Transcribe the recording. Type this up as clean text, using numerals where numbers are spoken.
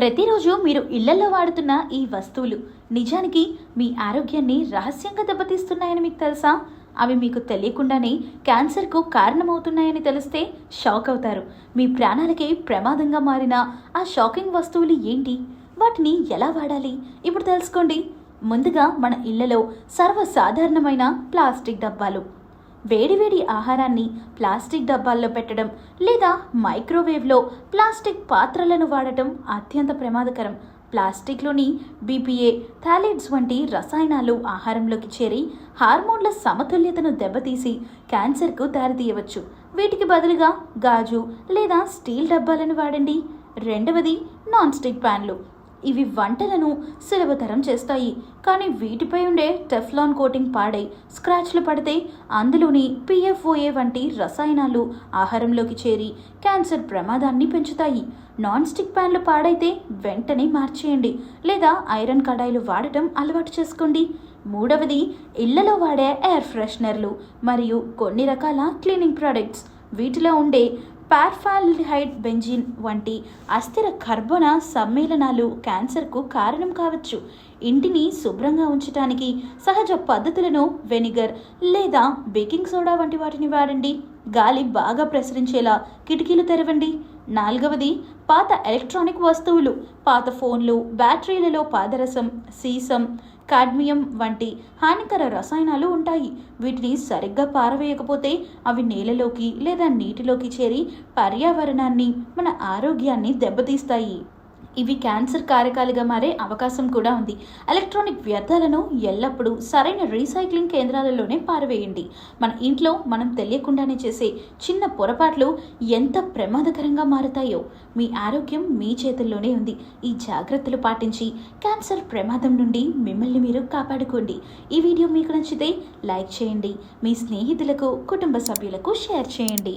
ప్రతిరోజు మీరు ఇళ్లలో వాడుతున్న ఈ వస్తువులు నిజానికి మీ ఆరోగ్యాన్ని రహస్యంగా దెబ్బతీస్తున్నాయని మీకు తెలుసా? అవి మీకు తెలియకుండానే క్యాన్సర్కు కారణమవుతున్నాయని తెలిస్తే షాక్ అవుతారు. మీ ప్రాణాలకే ప్రమాదంగా మారిన ఆ షాకింగ్ వస్తువులు ఏంటి? వాటిని ఎలా వాడాలి? ఇప్పుడు తెలుసుకోండి. ముందుగా మన ఇళ్లలో సర్వసాధారణమైన ప్లాస్టిక్ డబ్బాలు. వేడివేడి ఆహారాన్ని ప్లాస్టిక్ డబ్బాల్లో పెట్టడం లేదా మైక్రోవేవ్లో ప్లాస్టిక్ పాత్రలను వాడటం అత్యంత ప్రమాదకరం. ప్లాస్టిక్లోని బీపీఏ, థాలిడ్స్ వంటి రసాయనాలు ఆహారంలోకి చేరి హార్మోన్ల సమతుల్యతను దెబ్బతీసి క్యాన్సర్కు దారితీయవచ్చు. వీటికి బదులుగా గాజు లేదా స్టీల్ డబ్బాలను వాడండి. రెండవది నాన్ స్టిక్ ప్యాన్లు. ఇవి వంటలను సులభతరం చేస్తాయి, కానీ వీటిపై ఉండే టెఫ్లాన్ కోటింగ్ పాడై స్క్రాచ్లు పడితే అందులోని పిఎఫ్ఓఏ వంటి రసాయనాలు ఆహారంలోకి చేరి క్యాన్సర్ ప్రమాదాన్ని పెంచుతాయి. నాన్ స్టిక్ ప్యాన్లు పాడైతే వెంటనే మార్చేయండి లేదా ఐరన్ కడాయిలు వాడటం అలవాటు చేసుకోండి. మూడవది, ఇళ్లలో వాడే ఎయిర్ ఫ్రెషనర్లు మరియు కొన్ని రకాల క్లీనింగ్ ప్రొడక్ట్స్. వీటిలో ఉండే పార్ఫాల్డిహైడ్ బెంజిన్ వంటి అస్థిర కర్బన సమ్మేళనాలు క్యాన్సర్కు కారణం కావచ్చు. ఇంటిని శుభ్రంగా ఉంచడానికి సహజ పద్ధతులను వెనిగర్ లేదా బేకింగ్ సోడా వంటి వాటిని వాడండి. గాలి బాగా ప్రసరించేలా కిటికీలు తెరవండి. నాలుగవది, పాత ఎలక్ట్రానిక్ వస్తువులు. పాత ఫోన్లు, బ్యాటరీలలో పాదరసం, సీసం, కాడ్మియం వంటి హానికర రసాయనాలు ఉంటాయి. వీటిని సరిగ్గా పారవేయకపోతే అవి నేలలోకి లేదా నీటిలోకి చేరి పర్యావరణాన్ని, మన ఆరోగ్యాన్ని దెబ్బతీస్తాయి. ఇవి క్యాన్సర్ కారకాలుగా మారే అవకాశం కూడా ఉంది. ఎలక్ట్రానిక్ వ్యర్థాలను ఎల్లప్పుడూ సరైన రీసైక్లింగ్ కేంద్రాలలోనే పారవేయండి. మన ఇంట్లో మనం తెలియకుండానే చేసే చిన్న పొరపాట్లు ఎంత ప్రమాదకరంగా మారుతాయో. మీ ఆరోగ్యం మీ చేతుల్లోనే ఉంది. ఈ జాగ్రత్తలు పాటించి క్యాన్సర్ ప్రమాదం నుండి మిమ్మల్ని మీరు కాపాడుకోండి. ఈ వీడియో మీకు నచ్చితే లైక్ చేయండి. మీ స్నేహితులకు, కుటుంబ సభ్యులకు షేర్ చేయండి.